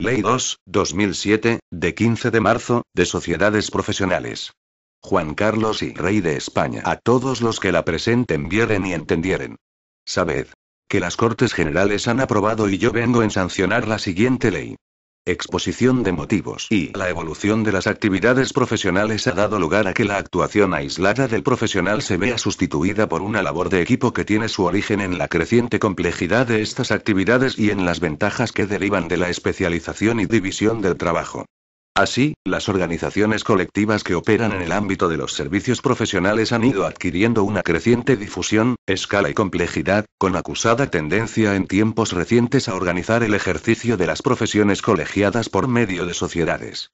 Ley 2/2007, de 15 de marzo, de sociedades profesionales. Juan Carlos y Rey de España. A todos los que la presenten vieren y entendieren. Sabed que las Cortes Generales han aprobado y yo vengo en sancionar la siguiente ley. Exposición de motivos y la evolución de las actividades profesionales ha dado lugar a que la actuación aislada del profesional se vea sustituida por una labor de equipo que tiene su origen en la creciente complejidad de estas actividades y en las ventajas que derivan de la especialización y división del trabajo. Así, las organizaciones colectivas que operan en el ámbito de los servicios profesionales han ido adquiriendo una creciente difusión, escala y complejidad, con acusada tendencia en tiempos recientes a organizar el ejercicio de las profesiones colegiadas por medio de sociedades.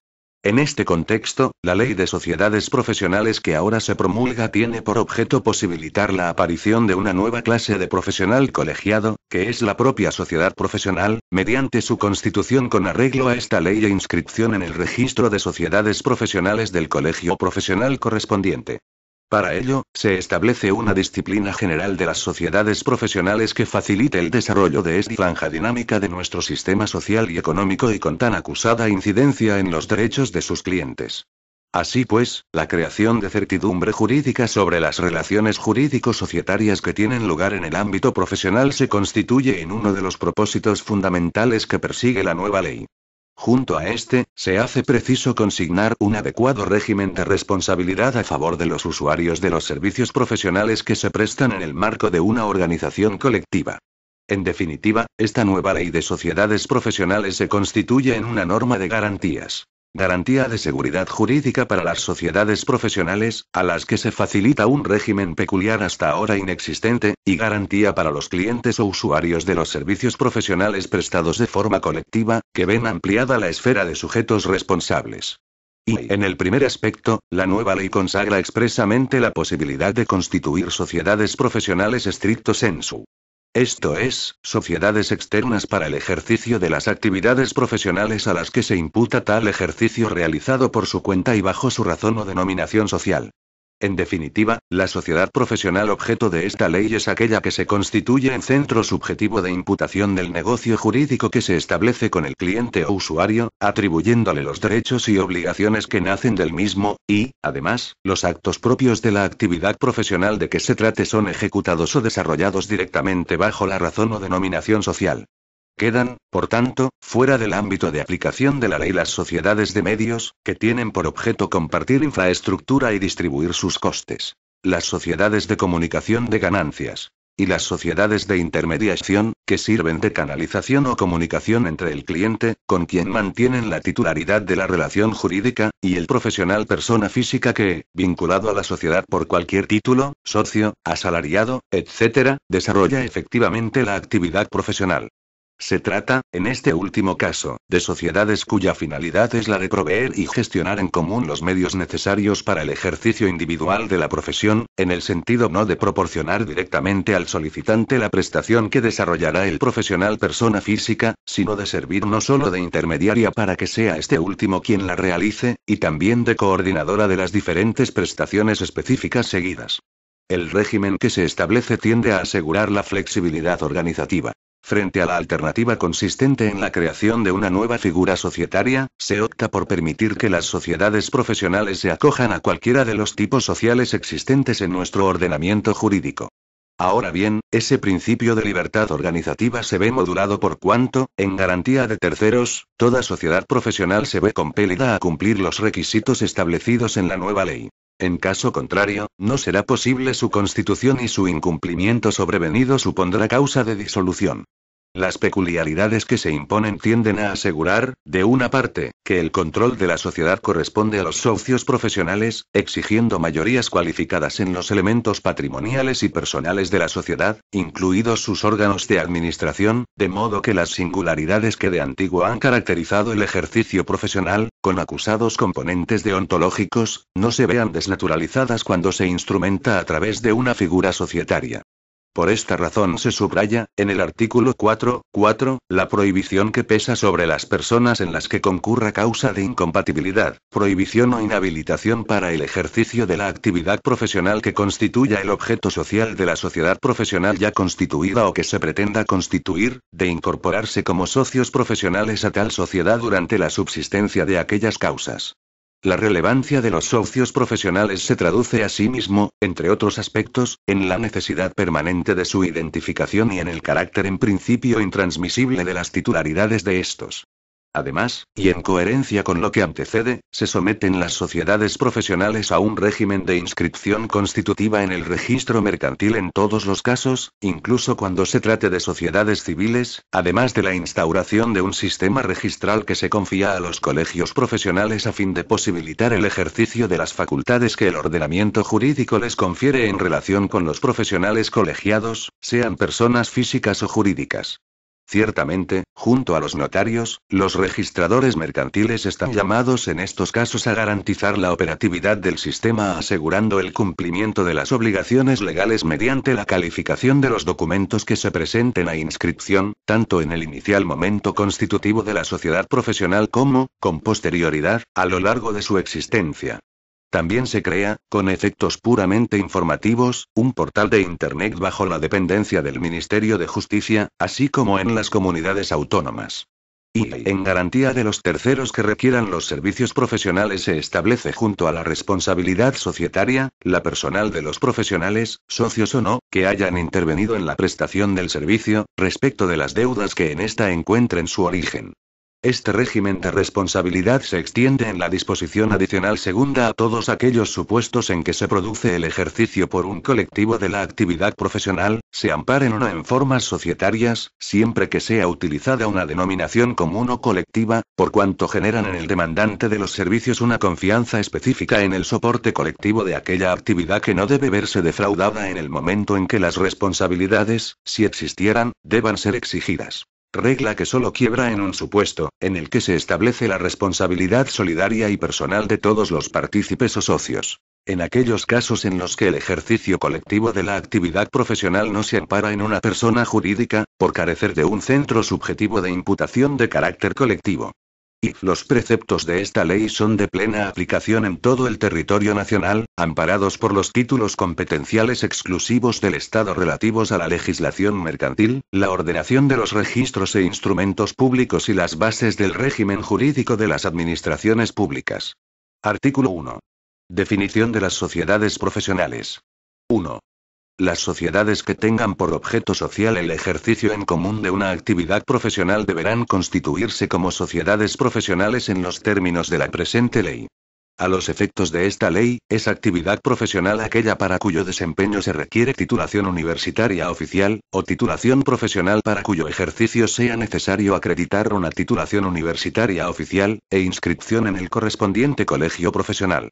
En este contexto, la Ley de Sociedades Profesionales que ahora se promulga tiene por objeto posibilitar la aparición de una nueva clase de profesional colegiado, que es la propia sociedad profesional, mediante su constitución con arreglo a esta ley e inscripción en el registro de sociedades profesionales del colegio profesional correspondiente. Para ello, se establece una disciplina general de las sociedades profesionales que facilite el desarrollo de esta franja dinámica de nuestro sistema social y económico y con tan acusada incidencia en los derechos de sus clientes. Así pues, la creación de certidumbre jurídica sobre las relaciones jurídico-societarias que tienen lugar en el ámbito profesional se constituye en uno de los propósitos fundamentales que persigue la nueva ley. Junto a este, se hace preciso consignar un adecuado régimen de responsabilidad a favor de los usuarios de los servicios profesionales que se prestan en el marco de una organización colectiva. En definitiva, esta nueva ley de sociedades profesionales se constituye en una norma de garantías. Garantía de seguridad jurídica para las sociedades profesionales, a las que se facilita un régimen peculiar hasta ahora inexistente, y garantía para los clientes o usuarios de los servicios profesionales prestados de forma colectiva, que ven ampliada la esfera de sujetos responsables. Y, en el primer aspecto, la nueva ley consagra expresamente la posibilidad de constituir sociedades profesionales stricto sensu. Esto es, sociedades externas para el ejercicio de las actividades profesionales a las que se imputa tal ejercicio realizado por su cuenta y bajo su razón o denominación social. En definitiva, la sociedad profesional objeto de esta ley es aquella que se constituye en centro subjetivo de imputación del negocio jurídico que se establece con el cliente o usuario, atribuyéndole los derechos y obligaciones que nacen del mismo, y, además, los actos propios de la actividad profesional de que se trate son ejecutados o desarrollados directamente bajo la razón o denominación social. Quedan, por tanto, fuera del ámbito de aplicación de la ley las sociedades de medios, que tienen por objeto compartir infraestructura y distribuir sus costes. Las sociedades de comunicación de ganancias. Y las sociedades de intermediación, que sirven de canalización o comunicación entre el cliente, con quien mantienen la titularidad de la relación jurídica, y el profesional persona física que, vinculado a la sociedad por cualquier título, socio, asalariado, etc., desarrolla efectivamente la actividad profesional. Se trata, en este último caso, de sociedades cuya finalidad es la de proveer y gestionar en común los medios necesarios para el ejercicio individual de la profesión, en el sentido no de proporcionar directamente al solicitante la prestación que desarrollará el profesional persona física, sino de servir no solo de intermediaria para que sea este último quien la realice, y también de coordinadora de las diferentes prestaciones específicas seguidas. El régimen que se establece tiende a asegurar la flexibilidad organizativa. Frente a la alternativa consistente en la creación de una nueva figura societaria, se opta por permitir que las sociedades profesionales se acojan a cualquiera de los tipos sociales existentes en nuestro ordenamiento jurídico. Ahora bien, ese principio de libertad organizativa se ve modulado por cuanto, en garantía de terceros, toda sociedad profesional se ve compelida a cumplir los requisitos establecidos en la nueva ley. En caso contrario, no será posible su constitución y su incumplimiento sobrevenido supondrá causa de disolución. Las peculiaridades que se imponen tienden a asegurar, de una parte, que el control de la sociedad corresponde a los socios profesionales, exigiendo mayorías cualificadas en los elementos patrimoniales y personales de la sociedad, incluidos sus órganos de administración, de modo que las singularidades que de antiguo han caracterizado el ejercicio profesional, con acusados componentes deontológicos, no se vean desnaturalizadas cuando se instrumenta a través de una figura societaria. Por esta razón se subraya, en el artículo 4.4, la prohibición que pesa sobre las personas en las que concurra causa de incompatibilidad, prohibición o inhabilitación para el ejercicio de la actividad profesional que constituya el objeto social de la sociedad profesional ya constituida o que se pretenda constituir, de incorporarse como socios profesionales a tal sociedad durante la subsistencia de aquellas causas. La relevancia de los socios profesionales se traduce asimismo, entre otros aspectos, en la necesidad permanente de su identificación y en el carácter en principio intransmisible de las titularidades de estos. Además, y en coherencia con lo que antecede, se someten las sociedades profesionales a un régimen de inscripción constitutiva en el registro mercantil en todos los casos, incluso cuando se trate de sociedades civiles, además de la instauración de un sistema registral que se confía a los colegios profesionales a fin de posibilitar el ejercicio de las facultades que el ordenamiento jurídico les confiere en relación con los profesionales colegiados, sean personas físicas o jurídicas. Ciertamente, junto a los notarios, los registradores mercantiles están llamados en estos casos a garantizar la operatividad del sistema asegurando el cumplimiento de las obligaciones legales mediante la calificación de los documentos que se presenten a inscripción, tanto en el inicial momento constitutivo de la sociedad profesional como, con posterioridad, a lo largo de su existencia. También se crea, con efectos puramente informativos, un portal de Internet bajo la dependencia del Ministerio de Justicia, así como en las comunidades autónomas. Y, en garantía de los terceros que requieran los servicios profesionales, se establece junto a la responsabilidad societaria, la personal de los profesionales, socios o no, que hayan intervenido en la prestación del servicio, respecto de las deudas que en ésta encuentren su origen. Este régimen de responsabilidad se extiende en la disposición adicional segunda a todos aquellos supuestos en que se produce el ejercicio por un colectivo de la actividad profesional, se amparen o no en formas societarias, siempre que sea utilizada una denominación común o colectiva, por cuanto generan en el demandante de los servicios una confianza específica en el soporte colectivo de aquella actividad que no debe verse defraudada en el momento en que las responsabilidades, si existieran, deban ser exigidas. Regla que solo quiebra en un supuesto, en el que se establece la responsabilidad solidaria y personal de todos los partícipes o socios. En aquellos casos en los que el ejercicio colectivo de la actividad profesional no se ampara en una persona jurídica, por carecer de un centro subjetivo de imputación de carácter colectivo. Y los preceptos de esta ley son de plena aplicación en todo el territorio nacional, amparados por los títulos competenciales exclusivos del Estado relativos a la legislación mercantil, la ordenación de los registros e instrumentos públicos y las bases del régimen jurídico de las administraciones públicas. Artículo 1. Definición de las sociedades profesionales. 1. Las sociedades que tengan por objeto social el ejercicio en común de una actividad profesional deberán constituirse como sociedades profesionales en los términos de la presente ley. A los efectos de esta ley, es actividad profesional aquella para cuyo desempeño se requiere titulación universitaria oficial, o titulación profesional para cuyo ejercicio sea necesario acreditar una titulación universitaria oficial, e inscripción en el correspondiente colegio profesional.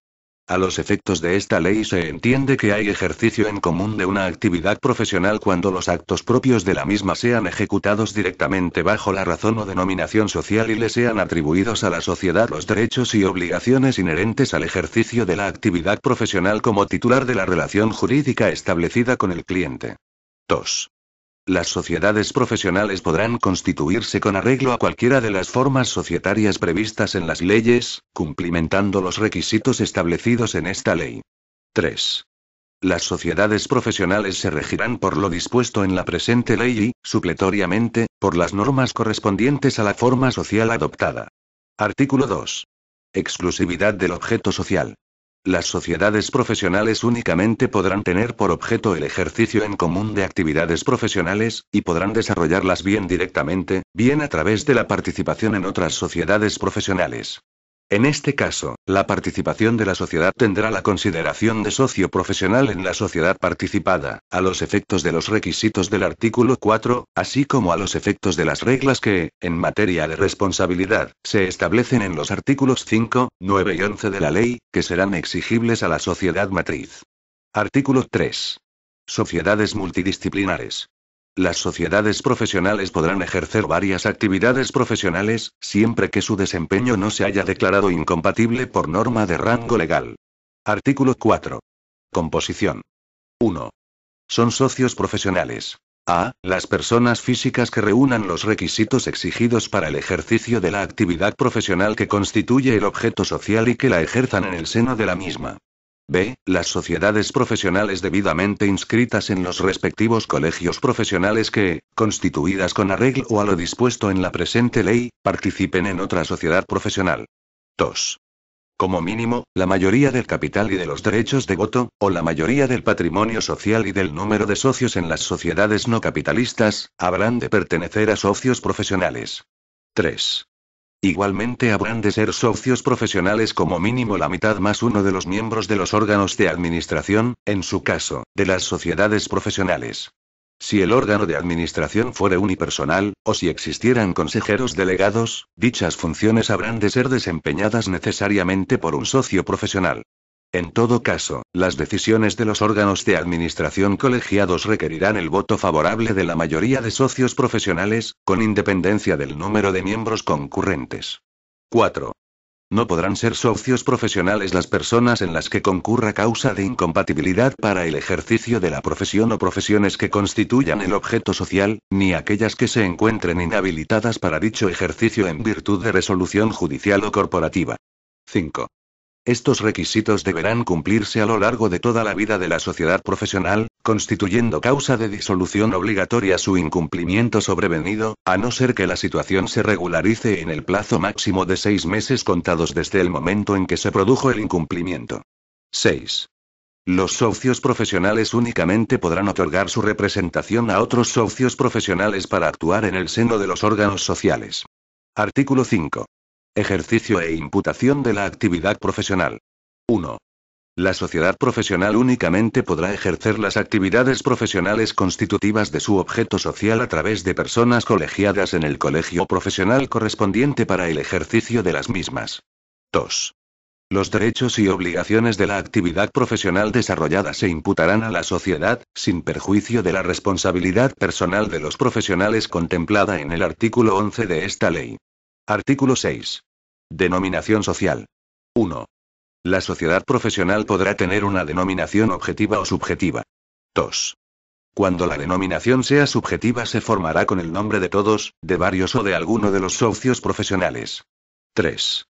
A los efectos de esta ley se entiende que hay ejercicio en común de una actividad profesional cuando los actos propios de la misma sean ejecutados directamente bajo la razón o denominación social y le sean atribuidos a la sociedad los derechos y obligaciones inherentes al ejercicio de la actividad profesional como titular de la relación jurídica establecida con el cliente. 2. Las sociedades profesionales podrán constituirse con arreglo a cualquiera de las formas societarias previstas en las leyes, cumplimentando los requisitos establecidos en esta ley. 3. Las sociedades profesionales se regirán por lo dispuesto en la presente ley y, supletoriamente, por las normas correspondientes a la forma social adoptada. Artículo 2. Exclusividad del objeto social. Las sociedades profesionales únicamente podrán tener por objeto el ejercicio en común de actividades profesionales, y podrán desarrollarlas bien directamente, bien a través de la participación en otras sociedades profesionales. En este caso, la participación de la sociedad tendrá la consideración de socio profesional en la sociedad participada, a los efectos de los requisitos del artículo 4, así como a los efectos de las reglas que, en materia de responsabilidad, se establecen en los artículos 5, 9 y 11 de la ley, que serán exigibles a la sociedad matriz. Artículo 3. Sociedades multidisciplinares. Las sociedades profesionales podrán ejercer varias actividades profesionales, siempre que su desempeño no se haya declarado incompatible por norma de rango legal. Artículo 4. Composición. 1. Son socios profesionales. A. Las personas físicas que reúnan los requisitos exigidos para el ejercicio de la actividad profesional que constituye el objeto social y que la ejerzan en el seno de la misma. B. Las sociedades profesionales debidamente inscritas en los respectivos colegios profesionales que, constituidas con arreglo a lo dispuesto en la presente ley, participen en otra sociedad profesional. 2. Como mínimo, la mayoría del capital y de los derechos de voto, o la mayoría del patrimonio social y del número de socios en las sociedades no capitalistas, habrán de pertenecer a socios profesionales. 3. Igualmente habrán de ser socios profesionales como mínimo la mitad más uno de los miembros de los órganos de administración, en su caso, de las sociedades profesionales. Si el órgano de administración fuere unipersonal, o si existieran consejeros delegados, dichas funciones habrán de ser desempeñadas necesariamente por un socio profesional. En todo caso, las decisiones de los órganos de administración colegiados requerirán el voto favorable de la mayoría de socios profesionales, con independencia del número de miembros concurrentes. 4. No podrán ser socios profesionales las personas en las que concurra causa de incompatibilidad para el ejercicio de la profesión o profesiones que constituyan el objeto social, ni aquellas que se encuentren inhabilitadas para dicho ejercicio en virtud de resolución judicial o corporativa. 5. Estos requisitos deberán cumplirse a lo largo de toda la vida de la sociedad profesional, constituyendo causa de disolución obligatoria su incumplimiento sobrevenido, a no ser que la situación se regularice en el plazo máximo de 6 meses contados desde el momento en que se produjo el incumplimiento. 6. Los socios profesionales únicamente podrán otorgar su representación a otros socios profesionales para actuar en el seno de los órganos sociales. Artículo 5. Ejercicio e imputación de la actividad profesional. 1. La sociedad profesional únicamente podrá ejercer las actividades profesionales constitutivas de su objeto social a través de personas colegiadas en el colegio profesional correspondiente para el ejercicio de las mismas. 2. Los derechos y obligaciones de la actividad profesional desarrollada se imputarán a la sociedad, sin perjuicio de la responsabilidad personal de los profesionales contemplada en el artículo 11 de esta ley. Artículo 6. Denominación social. 1. La sociedad profesional podrá tener una denominación objetiva o subjetiva. 2. Cuando la denominación sea subjetiva se formará con el nombre de todos, de varios o de alguno de los socios profesionales. 3.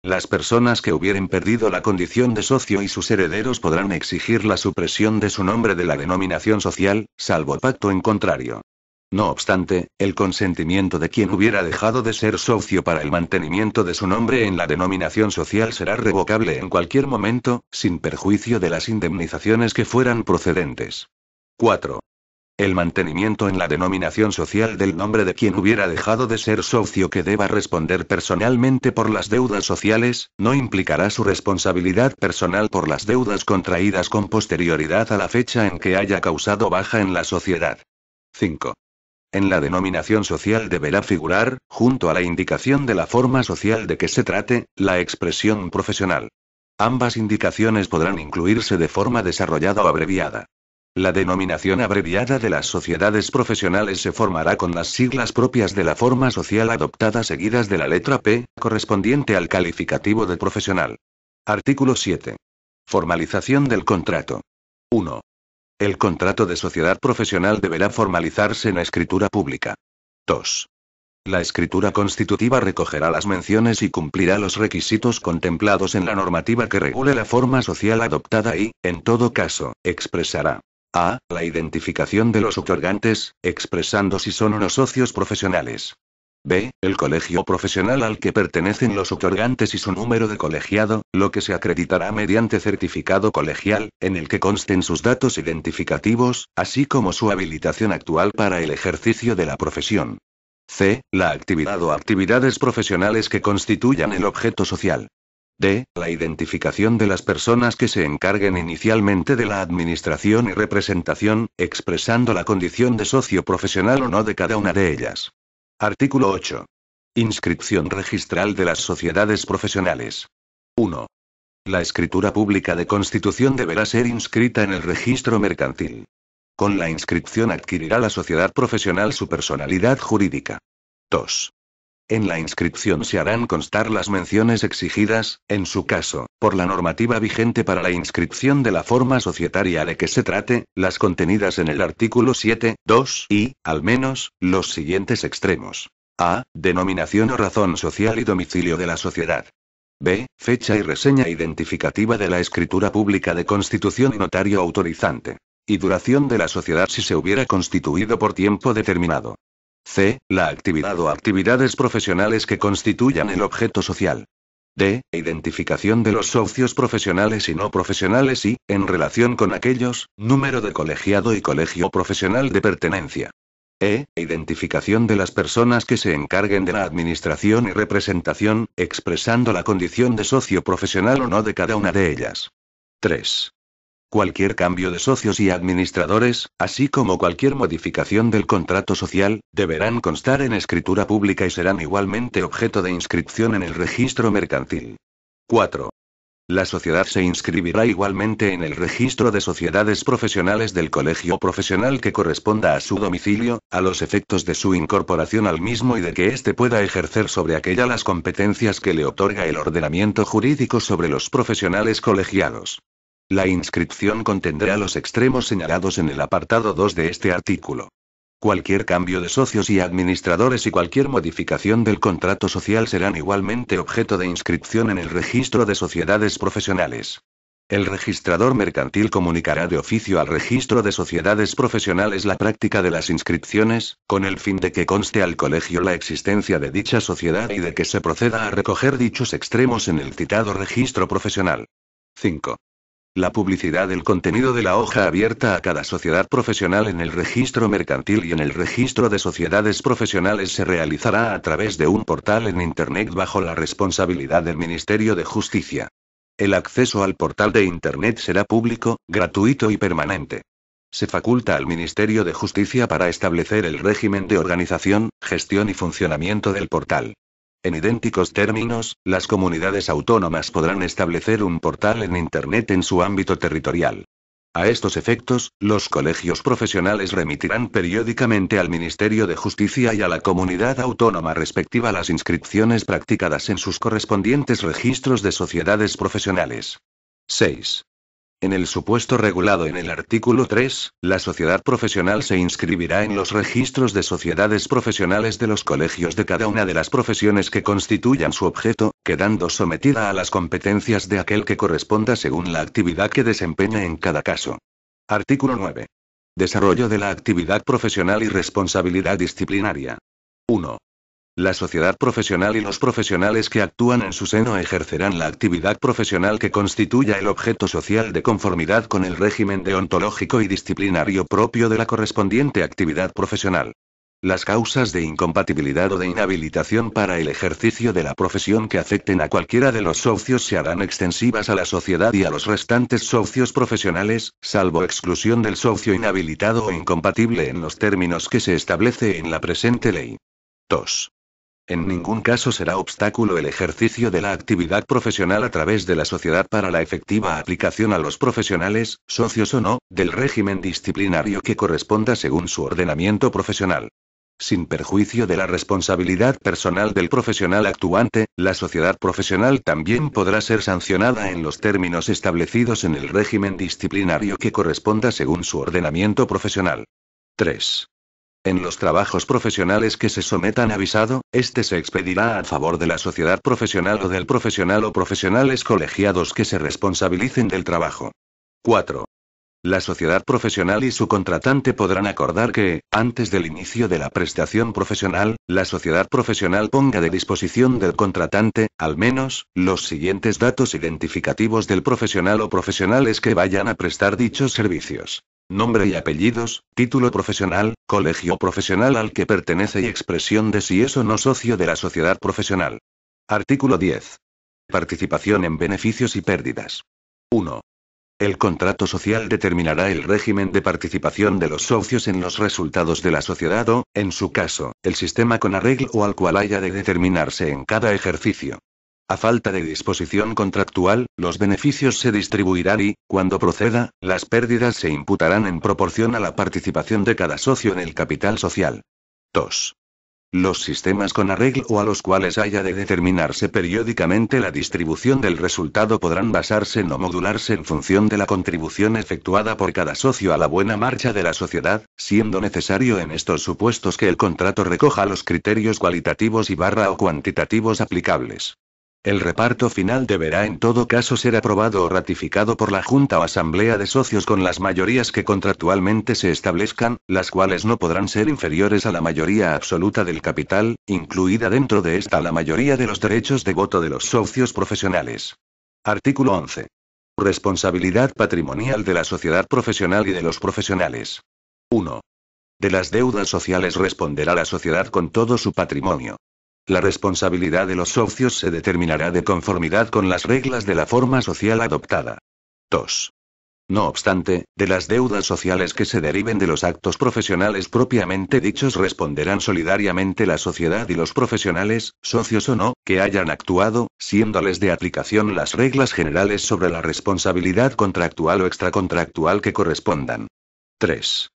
Las personas que hubieren perdido la condición de socio y sus herederos podrán exigir la supresión de su nombre de la denominación social, salvo pacto en contrario. No obstante, el consentimiento de quien hubiera dejado de ser socio para el mantenimiento de su nombre en la denominación social será revocable en cualquier momento, sin perjuicio de las indemnizaciones que fueran procedentes. 4. El mantenimiento en la denominación social del nombre de quien hubiera dejado de ser socio que deba responder personalmente por las deudas sociales, no implicará su responsabilidad personal por las deudas contraídas con posterioridad a la fecha en que haya causado baja en la sociedad. 5. En la denominación social deberá figurar, junto a la indicación de la forma social de que se trate, la expresión profesional. Ambas indicaciones podrán incluirse de forma desarrollada o abreviada. La denominación abreviada de las sociedades profesionales se formará con las siglas propias de la forma social adoptada seguidas de la letra P, correspondiente al calificativo de profesional. Artículo 7. Formalización del contrato. 1. El contrato de sociedad profesional deberá formalizarse en escritura pública. 2. La escritura constitutiva recogerá las menciones y cumplirá los requisitos contemplados en la normativa que regule la forma social adoptada y, en todo caso, expresará: a. La identificación de los otorgantes, expresando si son o no socios profesionales. B. El colegio profesional al que pertenecen los otorgantes y su número de colegiado, lo que se acreditará mediante certificado colegial, en el que consten sus datos identificativos, así como su habilitación actual para el ejercicio de la profesión. C. La actividad o actividades profesionales que constituyan el objeto social. D. La identificación de las personas que se encarguen inicialmente de la administración y representación, expresando la condición de socio profesional o no de cada una de ellas. Artículo 8. Inscripción registral de las sociedades profesionales. 1. La escritura pública de constitución deberá ser inscrita en el registro mercantil. Con la inscripción adquirirá la sociedad profesional su personalidad jurídica. 2. En la inscripción se harán constar las menciones exigidas, en su caso, por la normativa vigente para la inscripción de la forma societaria de que se trate, las contenidas en el artículo 7.2 y, al menos, los siguientes extremos. A. Denominación o razón social y domicilio de la sociedad. B. Fecha y reseña identificativa de la escritura pública de constitución y notario autorizante. Y duración de la sociedad si se hubiera constituido por tiempo determinado. C. La actividad o actividades profesionales que constituyan el objeto social. D. Identificación de los socios profesionales y no profesionales y, en relación con aquellos, número de colegiado y colegio profesional de pertenencia. E. Identificación de las personas que se encarguen de la administración y representación, expresando la condición de socio profesional o no de cada una de ellas. 3. Cualquier cambio de socios y administradores, así como cualquier modificación del contrato social, deberán constar en escritura pública y serán igualmente objeto de inscripción en el registro mercantil. 4. La sociedad se inscribirá igualmente en el registro de sociedades profesionales del colegio profesional que corresponda a su domicilio, a los efectos de su incorporación al mismo y de que éste pueda ejercer sobre aquella las competencias que le otorga el ordenamiento jurídico sobre los profesionales colegiados. La inscripción contendrá los extremos señalados en el apartado 2 de este artículo. Cualquier cambio de socios y administradores y cualquier modificación del contrato social serán igualmente objeto de inscripción en el registro de sociedades profesionales. El registrador mercantil comunicará de oficio al registro de sociedades profesionales la práctica de las inscripciones, con el fin de que conste al colegio la existencia de dicha sociedad y de que se proceda a recoger dichos extremos en el citado registro profesional. 5. La publicidad del contenido de la hoja abierta a cada sociedad profesional en el registro mercantil y en el registro de sociedades profesionales se realizará a través de un portal en Internet bajo la responsabilidad del Ministerio de Justicia. El acceso al portal de Internet será público, gratuito y permanente. Se faculta al Ministerio de Justicia para establecer el régimen de organización, gestión y funcionamiento del portal. En idénticos términos, las comunidades autónomas podrán establecer un portal en Internet en su ámbito territorial. A estos efectos, los colegios profesionales remitirán periódicamente al Ministerio de Justicia y a la comunidad autónoma respectiva las inscripciones practicadas en sus correspondientes registros de sociedades profesionales. 6. En el supuesto regulado en el artículo 3, la sociedad profesional se inscribirá en los registros de sociedades profesionales de los colegios de cada una de las profesiones que constituyan su objeto, quedando sometida a las competencias de aquel que corresponda según la actividad que desempeña en cada caso. Artículo 9. Desarrollo de la actividad profesional y responsabilidad disciplinaria. 1. La sociedad profesional y los profesionales que actúan en su seno ejercerán la actividad profesional que constituya el objeto social de conformidad con el régimen deontológico y disciplinario propio de la correspondiente actividad profesional. Las causas de incompatibilidad o de inhabilitación para el ejercicio de la profesión que afecten a cualquiera de los socios se harán extensivas a la sociedad y a los restantes socios profesionales, salvo exclusión del socio inhabilitado o incompatible en los términos que se establece en la presente ley. 2. En ningún caso será obstáculo el ejercicio de la actividad profesional a través de la sociedad para la efectiva aplicación a los profesionales, socios o no, del régimen disciplinario que corresponda según su ordenamiento profesional. Sin perjuicio de la responsabilidad personal del profesional actuante, la sociedad profesional también podrá ser sancionada en los términos establecidos en el régimen disciplinario que corresponda según su ordenamiento profesional. 3. En los trabajos profesionales que se sometan a visado, este se expedirá a favor de la sociedad profesional o del profesional o profesionales colegiados que se responsabilicen del trabajo. 4. La sociedad profesional y su contratante podrán acordar que, antes del inicio de la prestación profesional, la sociedad profesional ponga de disposición del contratante, al menos, los siguientes datos identificativos del profesional o profesionales que vayan a prestar dichos servicios. Nombre y apellidos, título profesional, colegio profesional al que pertenece y expresión de si es o no socio de la sociedad profesional. Artículo 10. Participación en beneficios y pérdidas. 1. El contrato social determinará el régimen de participación de los socios en los resultados de la sociedad o, en su caso, el sistema con arreglo al cual haya de determinarse en cada ejercicio. A falta de disposición contractual, los beneficios se distribuirán y, cuando proceda, las pérdidas se imputarán en proporción a la participación de cada socio en el capital social. 2. Los sistemas con arreglo a los cuales haya de determinarse periódicamente la distribución del resultado podrán basarse o modularse en función de la contribución efectuada por cada socio a la buena marcha de la sociedad, siendo necesario en estos supuestos que el contrato recoja los criterios cualitativos o cuantitativos aplicables. El reparto final deberá en todo caso ser aprobado o ratificado por la Junta o Asamblea de Socios con las mayorías que contractualmente se establezcan, las cuales no podrán ser inferiores a la mayoría absoluta del capital, incluida dentro de esta la mayoría de los derechos de voto de los socios profesionales. Artículo 11. Responsabilidad patrimonial de la sociedad profesional y de los profesionales. 1. De las deudas sociales responderá la sociedad con todo su patrimonio. La responsabilidad de los socios se determinará de conformidad con las reglas de la forma social adoptada. 2. No obstante, de las deudas sociales que se deriven de los actos profesionales propiamente dichos responderán solidariamente la sociedad y los profesionales, socios o no, que hayan actuado, siéndoles de aplicación las reglas generales sobre la responsabilidad contractual o extracontractual que correspondan. 3.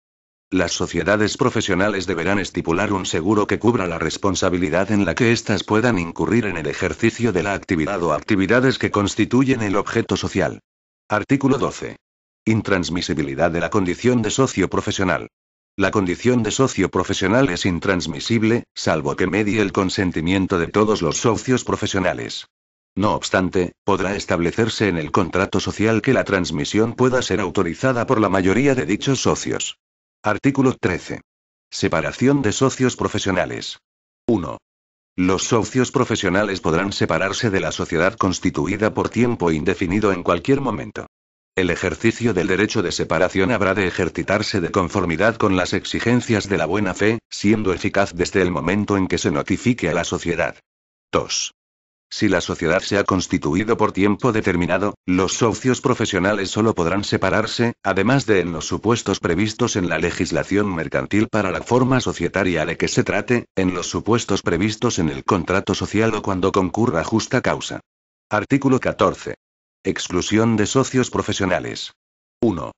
Las sociedades profesionales deberán estipular un seguro que cubra la responsabilidad en la que éstas puedan incurrir en el ejercicio de la actividad o actividades que constituyen el objeto social. Artículo 12. Intransmisibilidad de la condición de socio profesional. La condición de socio profesional es intransmisible, salvo que medie el consentimiento de todos los socios profesionales. No obstante, podrá establecerse en el contrato social que la transmisión pueda ser autorizada por la mayoría de dichos socios. Artículo 13. Separación de socios profesionales. 1. Los socios profesionales podrán separarse de la sociedad constituida por tiempo indefinido en cualquier momento. El ejercicio del derecho de separación habrá de ejercitarse de conformidad con las exigencias de la buena fe, siendo eficaz desde el momento en que se notifique a la sociedad. 2. Si la sociedad se ha constituido por tiempo determinado, los socios profesionales solo podrán separarse, además de en los supuestos previstos en la legislación mercantil para la forma societaria de que se trate, en los supuestos previstos en el contrato social o cuando concurra justa causa. Artículo 14. Exclusión de socios profesionales. 1.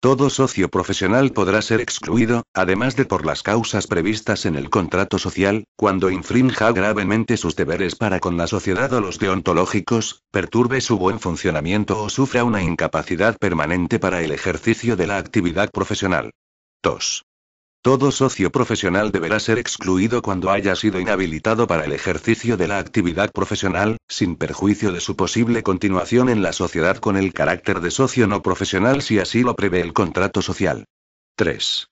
Todo socio profesional podrá ser excluido, además de por las causas previstas en el contrato social, cuando infrinja gravemente sus deberes para con la sociedad o los deontológicos, perturbe su buen funcionamiento o sufra una incapacidad permanente para el ejercicio de la actividad profesional. 2. Todo socio profesional deberá ser excluido cuando haya sido inhabilitado para el ejercicio de la actividad profesional, sin perjuicio de su posible continuación en la sociedad con el carácter de socio no profesional si así lo prevé el contrato social. 3.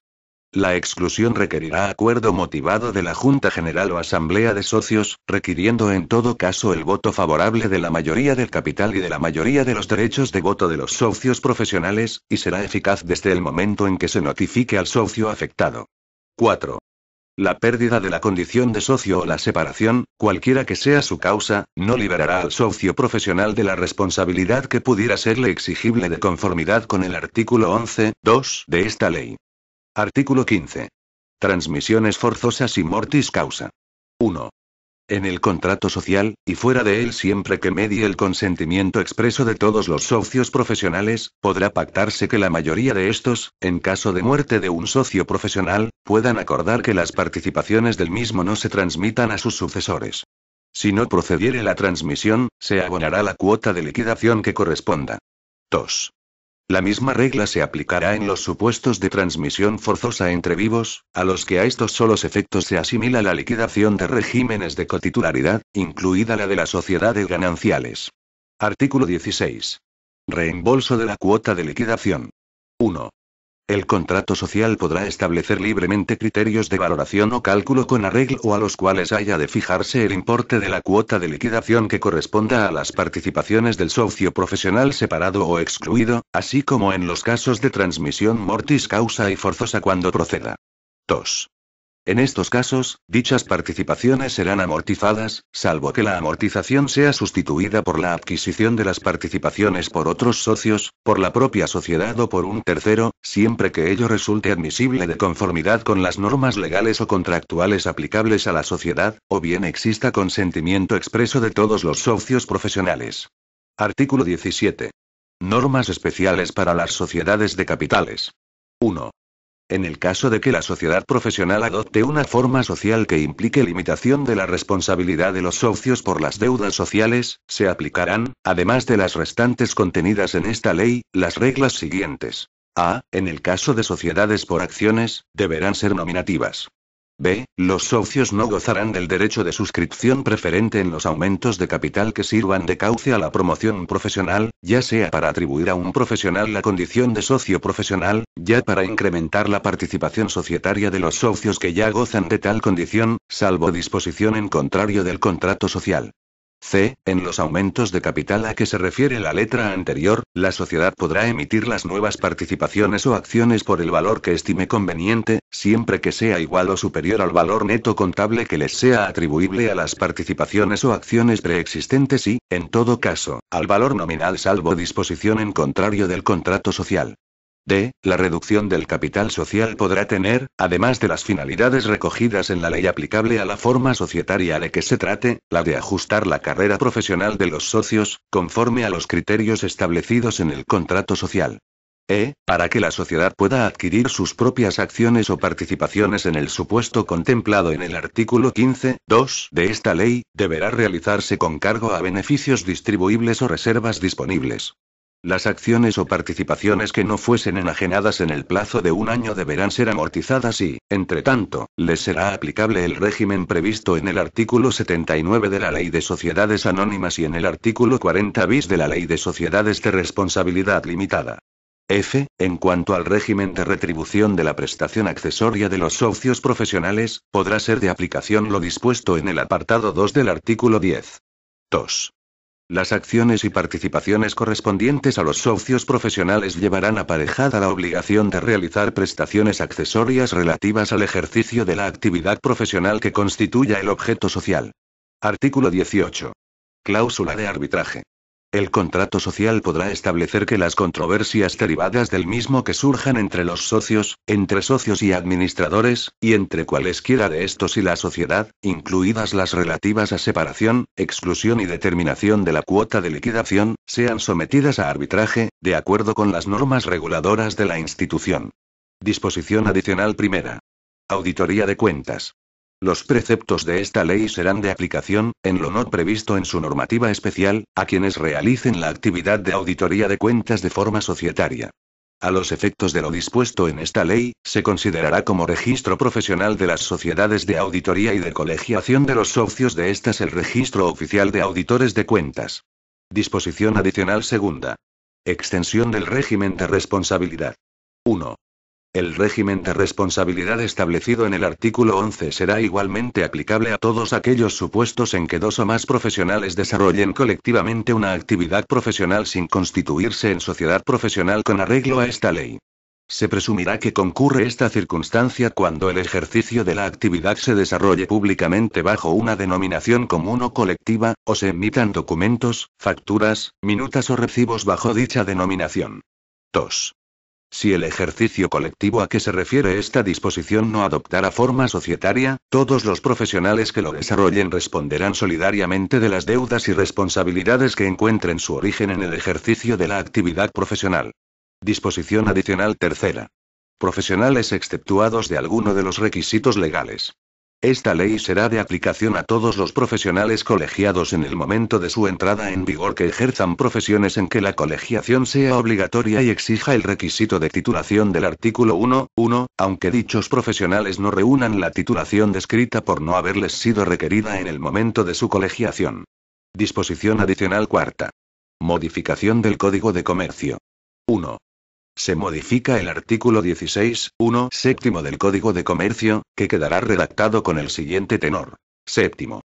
La exclusión requerirá acuerdo motivado de la Junta General o Asamblea de Socios, requiriendo en todo caso el voto favorable de la mayoría del capital y de la mayoría de los derechos de voto de los socios profesionales, y será eficaz desde el momento en que se notifique al socio afectado. 4. La pérdida de la condición de socio o la separación, cualquiera que sea su causa, no liberará al socio profesional de la responsabilidad que pudiera serle exigible de conformidad con el artículo 11.2 de esta ley. Artículo 15. Transmisiones forzosas y mortis causa. 1. En el contrato social, y fuera de él siempre que medie el consentimiento expreso de todos los socios profesionales, podrá pactarse que la mayoría de estos, en caso de muerte de un socio profesional, puedan acordar que las participaciones del mismo no se transmitan a sus sucesores. Si no procediere la transmisión, se abonará la cuota de liquidación que corresponda. 2. La misma regla se aplicará en los supuestos de transmisión forzosa entre vivos, a los que a estos solos efectos se asimila la liquidación de regímenes de cotitularidad, incluida la de las sociedades gananciales. Artículo 16. Reembolso de la cuota de liquidación. 1. El contrato social podrá establecer libremente criterios de valoración o cálculo con arreglo a los cuales haya de fijarse el importe de la cuota de liquidación que corresponda a las participaciones del socio profesional separado o excluido, así como en los casos de transmisión mortis causa y forzosa cuando proceda. 2. En estos casos, dichas participaciones serán amortizadas, salvo que la amortización sea sustituida por la adquisición de las participaciones por otros socios, por la propia sociedad o por un tercero, siempre que ello resulte admisible de conformidad con las normas legales o contractuales aplicables a la sociedad, o bien exista consentimiento expreso de todos los socios profesionales. Artículo 17. Normas especiales para las sociedades de capitales. 1. En el caso de que la sociedad profesional adopte una forma social que implique limitación de la responsabilidad de los socios por las deudas sociales, se aplicarán, además de las restantes contenidas en esta ley, las reglas siguientes. A. En el caso de sociedades por acciones, deberán ser nominativas. B. Los socios no gozarán del derecho de suscripción preferente en los aumentos de capital que sirvan de cauce a la promoción profesional, ya sea para atribuir a un profesional la condición de socio profesional, ya para incrementar la participación societaria de los socios que ya gozan de tal condición, salvo disposición en contrario del contrato social. C. En los aumentos de capital a que se refiere la letra anterior, la sociedad podrá emitir las nuevas participaciones o acciones por el valor que estime conveniente, siempre que sea igual o superior al valor neto contable que les sea atribuible a las participaciones o acciones preexistentes y, en todo caso, al valor nominal salvo disposición en contrario del contrato social. D. La reducción del capital social podrá tener, además de las finalidades recogidas en la ley aplicable a la forma societaria de que se trate, la de ajustar la carrera profesional de los socios, conforme a los criterios establecidos en el contrato social. E. Para que la sociedad pueda adquirir sus propias acciones o participaciones en el supuesto contemplado en el artículo 15.2 de esta ley, deberá realizarse con cargo a beneficios distribuibles o reservas disponibles. Las acciones o participaciones que no fuesen enajenadas en el plazo de un año deberán ser amortizadas y, entre tanto, les será aplicable el régimen previsto en el artículo 79 de la Ley de Sociedades Anónimas y en el artículo 40 bis de la Ley de Sociedades de Responsabilidad Limitada. F. En cuanto al régimen de retribución de la prestación accesoria de los socios profesionales, podrá ser de aplicación lo dispuesto en el apartado 2 del artículo 10. 2. Las acciones y participaciones correspondientes a los socios profesionales llevarán aparejada la obligación de realizar prestaciones accesorias relativas al ejercicio de la actividad profesional que constituya el objeto social. Artículo 18. Cláusula de arbitraje. El contrato social podrá establecer que las controversias derivadas del mismo que surjan entre los socios, entre socios y administradores, y entre cualesquiera de estos y la sociedad, incluidas las relativas a separación, exclusión y determinación de la cuota de liquidación, sean sometidas a arbitraje, de acuerdo con las normas reguladoras de la institución. Disposición adicional primera. Auditoría de cuentas. Los preceptos de esta ley serán de aplicación, en lo no previsto en su normativa especial, a quienes realicen la actividad de auditoría de cuentas de forma societaria. A los efectos de lo dispuesto en esta ley, se considerará como registro profesional de las sociedades de auditoría y de colegiación de los socios de estas el registro oficial de auditores de cuentas. Disposición adicional segunda. Extensión del régimen de responsabilidad. 1. El régimen de responsabilidad establecido en el artículo 11 será igualmente aplicable a todos aquellos supuestos en que dos o más profesionales desarrollen colectivamente una actividad profesional sin constituirse en sociedad profesional con arreglo a esta ley. Se presumirá que concurre esta circunstancia cuando el ejercicio de la actividad se desarrolle públicamente bajo una denominación común o colectiva, o se emitan documentos, facturas, minutas o recibos bajo dicha denominación. 2. Si el ejercicio colectivo a que se refiere esta disposición no adoptara forma societaria, todos los profesionales que lo desarrollen responderán solidariamente de las deudas y responsabilidades que encuentren su origen en el ejercicio de la actividad profesional. Disposición adicional tercera. Profesionales exceptuados de alguno de los requisitos legales. Esta ley será de aplicación a todos los profesionales colegiados en el momento de su entrada en vigor que ejerzan profesiones en que la colegiación sea obligatoria y exija el requisito de titulación del artículo 1.1, aunque dichos profesionales no reúnan la titulación descrita por no haberles sido requerida en el momento de su colegiación. Disposición adicional cuarta. Modificación del Código de Comercio. 1. Se modifica el artículo 16.1 séptimo del Código de Comercio, que quedará redactado con el siguiente tenor. Séptimo.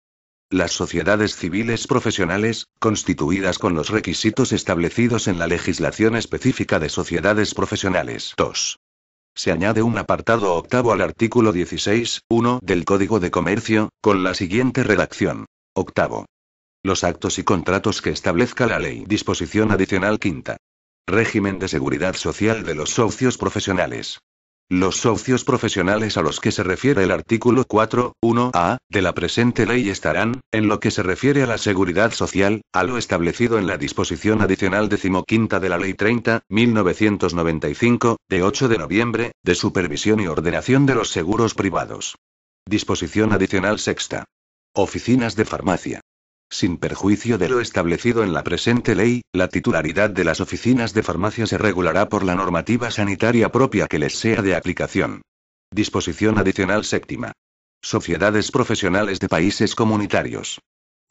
Las sociedades civiles profesionales, constituidas con los requisitos establecidos en la legislación específica de sociedades profesionales. 2. Se añade un apartado octavo al artículo 16.1 del Código de Comercio, con la siguiente redacción. Octavo. Los actos y contratos que establezca la ley. Disposición adicional quinta. Régimen de seguridad social de los socios profesionales. Los socios profesionales a los que se refiere el artículo 4.1a de la presente ley estarán, en lo que se refiere a la seguridad social, a lo establecido en la disposición adicional 15ª de la Ley 30.1995, de 8 de noviembre, de supervisión y ordenación de los seguros privados. Disposición adicional sexta. Oficinas de farmacia. Sin perjuicio de lo establecido en la presente ley, la titularidad de las oficinas de farmacia se regulará por la normativa sanitaria propia que les sea de aplicación. Disposición adicional séptima. Sociedades profesionales de países comunitarios.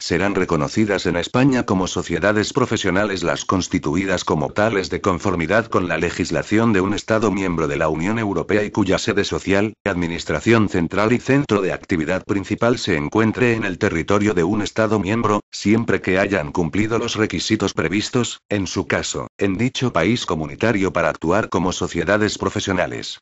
Serán reconocidas en España como sociedades profesionales las constituidas como tales de conformidad con la legislación de un Estado miembro de la Unión Europea y cuya sede social, administración central y centro de actividad principal se encuentre en el territorio de un Estado miembro, siempre que hayan cumplido los requisitos previstos, en su caso, en dicho país comunitario para actuar como sociedades profesionales.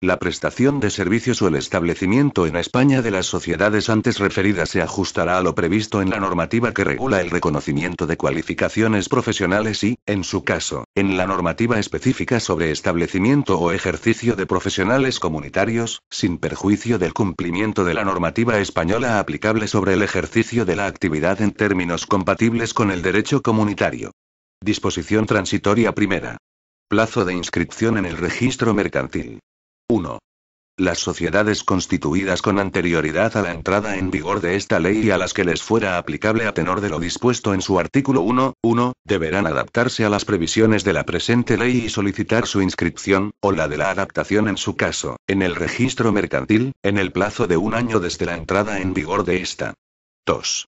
La prestación de servicios o el establecimiento en España de las sociedades antes referidas se ajustará a lo previsto en la normativa que regula el reconocimiento de cualificaciones profesionales y, en su caso, en la normativa específica sobre establecimiento o ejercicio de profesionales comunitarios, sin perjuicio del cumplimiento de la normativa española aplicable sobre el ejercicio de la actividad en términos compatibles con el derecho comunitario. Disposición transitoria primera. Plazo de inscripción en el registro mercantil. 1. Las sociedades constituidas con anterioridad a la entrada en vigor de esta ley y a las que les fuera aplicable a tenor de lo dispuesto en su artículo 1.1, deberán adaptarse a las previsiones de la presente ley y solicitar su inscripción, o la de la adaptación en su caso, en el registro mercantil, en el plazo de 1 año desde la entrada en vigor de esta. 2.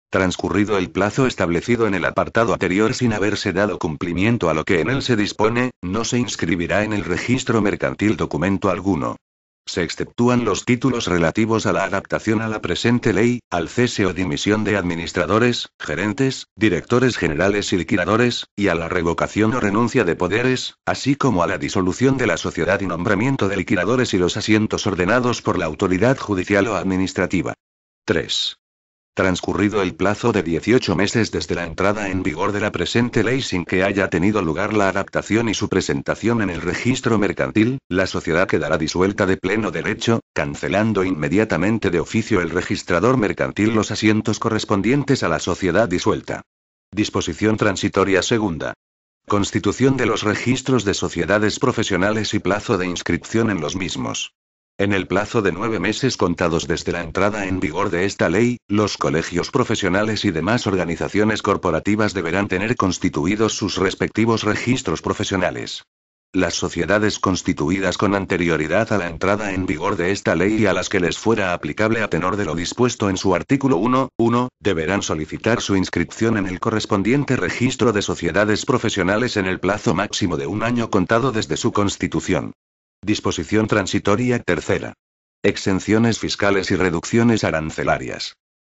Transcurrido el plazo establecido en el apartado anterior sin haberse dado cumplimiento a lo que en él se dispone, no se inscribirá en el registro mercantil documento alguno. Se exceptúan los títulos relativos a la adaptación a la presente ley, al cese o dimisión de administradores, gerentes, directores generales y liquidadores, y a la revocación o renuncia de poderes, así como a la disolución de la sociedad y nombramiento de liquidadores y los asientos ordenados por la autoridad judicial o administrativa. 3. Transcurrido el plazo de 18 meses desde la entrada en vigor de la presente ley sin que haya tenido lugar la adaptación y su presentación en el registro mercantil, la sociedad quedará disuelta de pleno derecho, cancelando inmediatamente de oficio el registrador mercantil los asientos correspondientes a la sociedad disuelta. Disposición transitoria segunda. Constitución de los registros de sociedades profesionales y plazo de inscripción en los mismos. En el plazo de 9 meses contados desde la entrada en vigor de esta ley, los colegios profesionales y demás organizaciones corporativas deberán tener constituidos sus respectivos registros profesionales. Las sociedades constituidas con anterioridad a la entrada en vigor de esta ley y a las que les fuera aplicable a tenor de lo dispuesto en su artículo 1.1, deberán solicitar su inscripción en el correspondiente registro de sociedades profesionales en el plazo máximo de 1 año contado desde su constitución. Disposición transitoria tercera. Exenciones fiscales y reducciones arancelarias.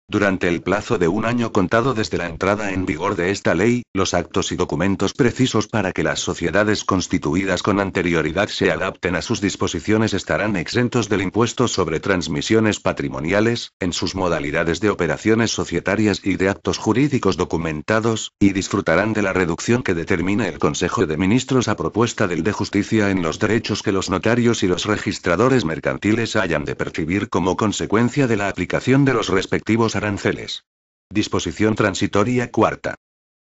Durante el plazo de 1 año contado desde la entrada en vigor de esta ley, los actos y documentos precisos para que las sociedades constituidas con anterioridad se adapten a sus disposiciones estarán exentos del impuesto sobre transmisiones patrimoniales, en sus modalidades de operaciones societarias y de actos jurídicos documentados, y disfrutarán de la reducción que determine el Consejo de Ministros a propuesta del de Justicia en los derechos que los notarios y los registradores mercantiles hayan de percibir como consecuencia de la aplicación de los respectivos aranceles. Disposición transitoria cuarta.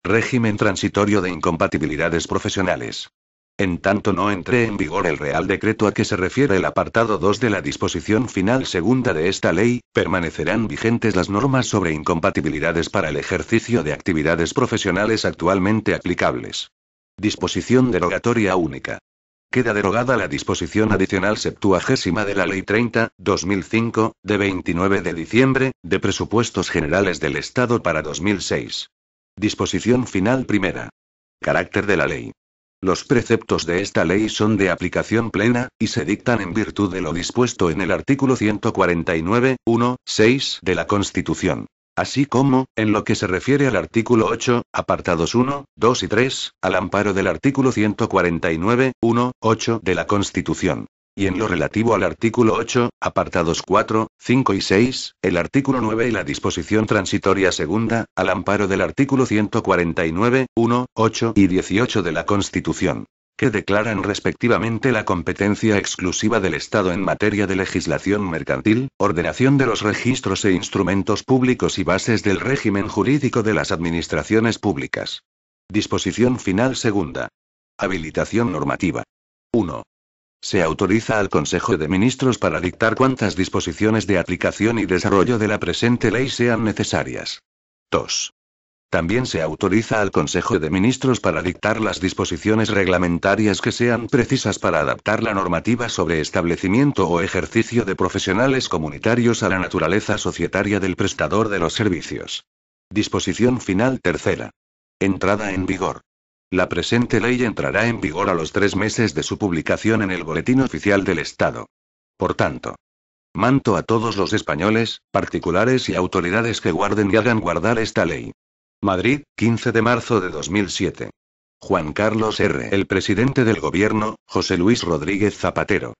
Régimen transitorio de incompatibilidades profesionales. En tanto no entre en vigor el Real Decreto a que se refiere el apartado 2 de la disposición final segunda de esta ley, permanecerán vigentes las normas sobre incompatibilidades para el ejercicio de actividades profesionales actualmente aplicables. Disposición derogatoria única. Queda derogada la disposición adicional 70ª de la Ley 30/2005, de 29 de diciembre, de Presupuestos Generales del Estado para 2006. Disposición final primera. Carácter de la ley. Los preceptos de esta ley son de aplicación plena, y se dictan en virtud de lo dispuesto en el artículo 149.1.6 de la Constitución. Así como, en lo que se refiere al artículo 8, apartados 1, 2 y 3, al amparo del artículo 149.1.8 de la Constitución. Y en lo relativo al artículo 8, apartados 4, 5 y 6, el artículo 9 y la disposición transitoria segunda, al amparo del artículo 149.1.8 y 18 de la Constitución. que declaran respectivamente la competencia exclusiva del Estado en materia de legislación mercantil, ordenación de los registros e instrumentos públicos y bases del régimen jurídico de las administraciones públicas. Disposición final segunda. Habilitación normativa. 1. Se autoriza al Consejo de Ministros para dictar cuantas disposiciones de aplicación y desarrollo de la presente ley sean necesarias. 2. También se autoriza al Consejo de Ministros para dictar las disposiciones reglamentarias que sean precisas para adaptar la normativa sobre establecimiento o ejercicio de profesionales comunitarios a la naturaleza societaria del prestador de los servicios. Disposición final tercera. Entrada en vigor. La presente ley entrará en vigor a los 3 meses de su publicación en el Boletín Oficial del Estado. Por tanto, manto a todos los españoles, particulares y autoridades que guarden y hagan guardar esta ley. Madrid, 15 de marzo de 2007. Juan Carlos R. El presidente del gobierno, José Luis Rodríguez Zapatero.